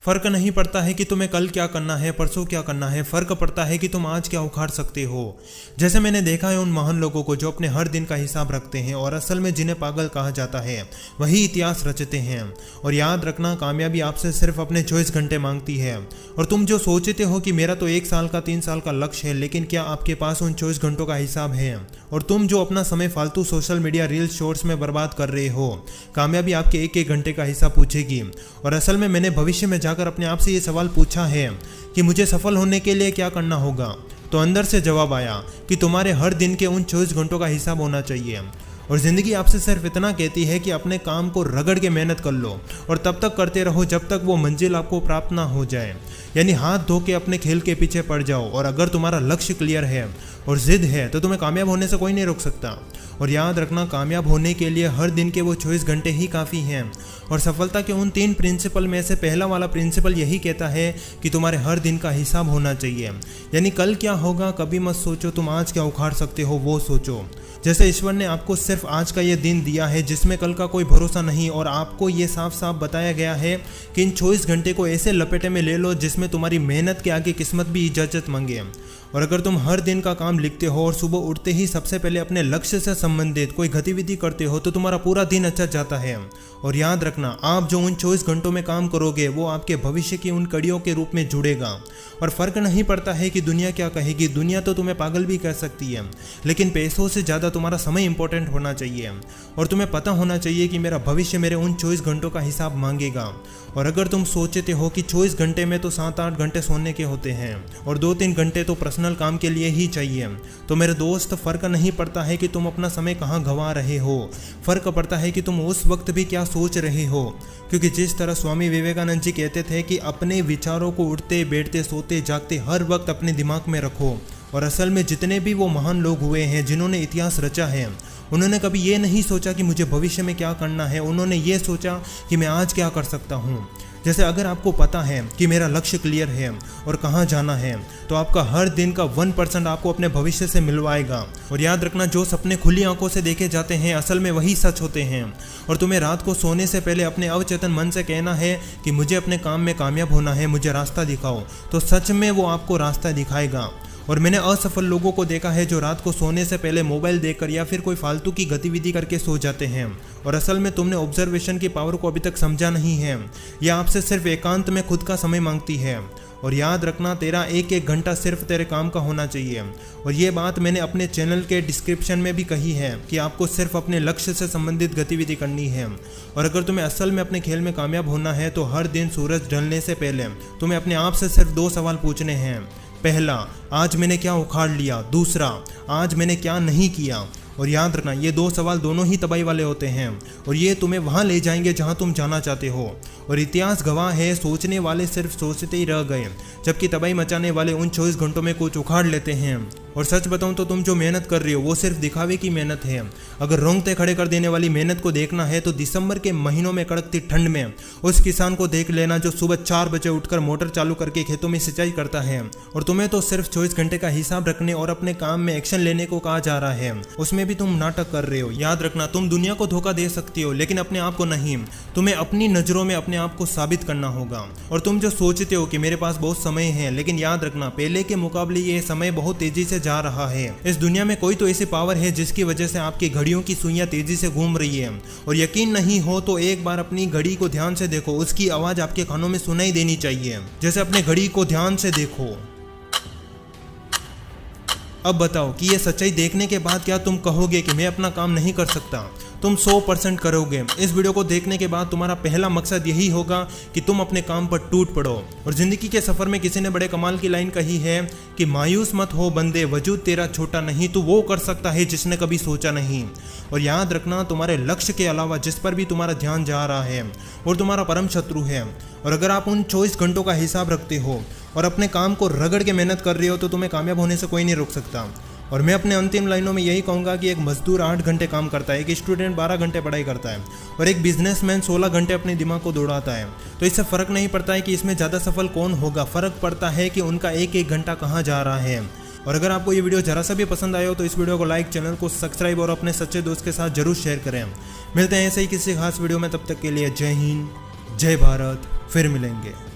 फर्क नहीं पड़ता है कि तुम्हें कल क्या करना है, परसों क्या करना है, फर्क पड़ता है कि तुम आज क्या उखाड़ सकते हो। जैसे मैंने देखा है उन महान लोगों को जो अपने हर दिन का हिसाब रखते हैं और असल में जिन्हें पागल कहा जाता है वही इतिहास रचते हैं। और याद रखना, कामयाबी आपसे सिर्फ अपने 24 घंटे मांगती है। और तुम जो सोचते हो कि मेरा तो 1 साल का 3 साल का लक्ष्य है, लेकिन क्या आपके पास उन 24 घंटों का हिसाब है? और तुम जो अपना समय फालतू सोशल मीडिया रील्स शॉर्ट्स में बर्बाद कर रहे हो, कामयाबी आपके 1-1 घंटे का हिसाब पूछेगी। और असल में मैंने भविष्य में जाकर अपने आप से ये सवाल पूछा है कि मुझे सफल होने के लिए क्या करना होगा, तो अंदर से जवाब आया कि तुम्हारे हर दिन के उन 24 घंटों का हिसाब होना चाहिए। और ज़िंदगी आपसे सिर्फ इतना कहती है कि अपने काम को रगड़ के मेहनत कर लो और तब तक करते रहो जब तक वो मंजिल आपको प्राप्त ना हो जाए। यानी हाथ धो के अपने खेल के पीछे पड़ जाओ। और अगर तुम्हारा लक्ष्य क्लियर है और जिद है तो तुम्हें कामयाब होने से कोई नहीं रोक सकता। और याद रखना, कामयाब होने के लिए हर दिन के वो 24 घंटे ही काफ़ी हैं। और सफलता के उन 3 प्रिंसिपल में से पहला वाला प्रिंसिपल यही कहता है कि तुम्हारे हर दिन का हिसाब होना चाहिए। यानी कल क्या होगा कभी मत सोचो, तुम आज क्या उखाड़ सकते हो वो सोचो। जैसे ईश्वर ने आपको सिर्फ आज का ये दिन दिया है जिसमें कल का कोई भरोसा नहीं, और आपको ये साफ साफ बताया गया है कि इन 24 घंटे को ऐसे लपेटे में ले लो जिसमें तुम्हारी मेहनत के आगे किस्मत भी इजाज़त मांगे। और अगर तुम हर दिन का काम लिखते हो और सुबह उठते ही सबसे पहले अपने लक्ष्य से संबंधित कोई गतिविधि करते हो तो तुम्हारा पूरा दिन अच्छा जाता है। और याद रखना, आप जो उन 24 घंटों में काम करोगे वो आपके भविष्य की उन कड़ियों के रूप में जुड़ेगा। और फर्क नहीं पड़ता है कि दुनिया क्या कहेगी, दुनिया तो तुम्हें पागल भी कह सकती है, लेकिन पैसों से ज़्यादा तुम्हारा समय इंपॉर्टेंट होना चाहिए। और तुम्हें पता होना चाहिए कि मेरा भविष्य मेरे उन 24 घंटों का हिसाब मांगेगा। और अगर तुम सोचते हो कि 24 घंटे में तो 7-8 घंटे सोने के होते हैं और 2-3 घंटे तो पर्सनल काम के लिए ही चाहिए, तो मेरे दोस्त, फर्क नहीं पड़ता है कि तुम अपना समय कहाँ गंवा रहे हो, फर्क पड़ता है कि तुम उस वक्त भी क्या सोच रहे हो। क्योंकि जिस तरह स्वामी विवेकानंद जी कहते थे कि अपने विचारों को उठते बैठते सोते जागते हर वक्त अपने दिमाग में रखो। और असल में जितने भी वो महान लोग हुए हैं जिन्होंने इतिहास रचा है, उन्होंने कभी ये नहीं सोचा कि मुझे भविष्य में क्या करना है, उन्होंने ये सोचा कि मैं आज क्या कर सकता हूँ। जैसे अगर आपको पता है कि मेरा लक्ष्य क्लियर है और कहाँ जाना है, तो आपका हर दिन का 1% आपको अपने भविष्य से मिलवाएगा। और याद रखना, जो सपने खुली आंखों से देखे जाते हैं असल में वही सच होते हैं। और तुम्हें रात को सोने से पहले अपने अवचेतन मन से कहना है कि मुझे अपने काम में कामयाब होना है, मुझे रास्ता दिखाओ, तो सच में वो आपको रास्ता दिखाएगा। और मैंने असफल लोगों को देखा है जो रात को सोने से पहले मोबाइल देखकर या फिर कोई फालतू की गतिविधि करके सो जाते हैं। और असल में तुमने ऑब्जर्वेशन की पावर को अभी तक समझा नहीं है। यह आपसे सिर्फ एकांत में खुद का समय मांगती है। और याद रखना, तेरा 1-1 घंटा सिर्फ तेरे काम का होना चाहिए। और ये बात मैंने अपने चैनल के डिस्क्रिप्शन में भी कही है कि आपको सिर्फ अपने लक्ष्य से संबंधित गतिविधि करनी है। और अगर तुम्हें असल में अपने खेल में कामयाब होना है तो हर दिन सूरज ढलने से पहले तुम्हें अपने आप से सिर्फ 2 सवाल पूछने हैं। पहला, आज मैंने क्या उखाड़ लिया? दूसरा, आज मैंने क्या नहीं किया? और याद रखना, ये 2 सवाल दोनों ही तबाही वाले होते हैं और ये तुम्हें वहाँ ले जाएंगे जहाँ तुम जाना चाहते हो। और इतिहास गवाह है, सोचने वाले सिर्फ सोचते ही रह गए, जबकि तबाही मचाने वाले उन 24 घंटों में कुछ उखाड़ लेते हैं। और सच बताऊं तो तुम जो मेहनत कर रही हो वो सिर्फ दिखावे की मेहनत है। अगर रोंगटे खड़े कर देने वाली मेहनत को देखना है तो दिसंबर के महीनों में कड़कती ठंड में उस किसान को देख लेना जो सुबह 4 बजे उठकर मोटर चालू करके खेतों में सिंचाई करता है। और तुम्हें तो सिर्फ 24 घंटे का हिसाब रखने और अपने काम में एक्शन लेने को कहा जा रहा है, उसमें भी तुम नाटक कर रहे हो। याद रखना, तुम दुनिया को धोखा दे सकती हो लेकिन अपने आप को नहीं। तुम्हें अपनी नज़रों में अपने आप को साबित करना होगा। और तुम जो सोचते हो कि मेरे पास बहुत समय है, लेकिन याद रखना, पहले के मुकाबले ये समय बहुत तेजी से जा रहा है। इस दुनिया में कोई तो ऐसी पावर है जिसकी वजह से आपकी घड़ियों की सुइयां तेजी से घूम रही है। और यकीन नहीं हो तो एक बार अपनी घड़ी को ध्यान से देखो, उसकी आवाज आपके कानों में सुनाई देनी चाहिए। जैसे अपने घड़ी को ध्यान से देखो। अब बताओ कि ये सच्चाई देखने के बाद क्या तुम कहोगे कि मैं अपना काम नहीं कर सकता? तुम 100% करोगे। इस वीडियो को देखने के बाद तुम्हारा पहला मकसद यही होगा कि तुम अपने काम पर टूट पड़ो। और जिंदगी के सफर में किसी ने बड़े कमाल की लाइन कही है कि मायूस मत हो बंदे, वजूद तेरा छोटा नहीं, तो वो कर सकता है जिसने कभी सोचा नहीं। और याद रखना, तुम्हारे लक्ष्य के अलावा जिस पर भी तुम्हारा ध्यान जा रहा है और तुम्हारा परम शत्रु है। और अगर आप उन 24 घंटों का हिसाब रखते हो और अपने काम को रगड़ के मेहनत कर रहे हो तो तुम्हें कामयाब होने से कोई नहीं रोक सकता। और मैं अपने अंतिम लाइनों में यही कहूँगा कि एक मजदूर 8 घंटे काम करता है, एक स्टूडेंट 12 घंटे पढ़ाई करता है और एक बिजनेसमैन 16 घंटे अपने दिमाग को दौड़ाता है। तो इससे फ़र्क नहीं पड़ता है कि इसमें ज़्यादा सफल कौन होगा, फ़र्क पड़ता है कि उनका 1-1 घंटा कहाँ जा रहा है। और अगर आपको ये वीडियो जरा सा भी पसंद आया हो तो इस वीडियो को लाइक, चैनल को सब्सक्राइब और अपने सच्चे दोस्त के साथ जरूर शेयर करें। मिलते हैं ऐसे ही किसी खास वीडियो में, तब तक के लिए जय हिंद, जय भारत, फिर मिलेंगे।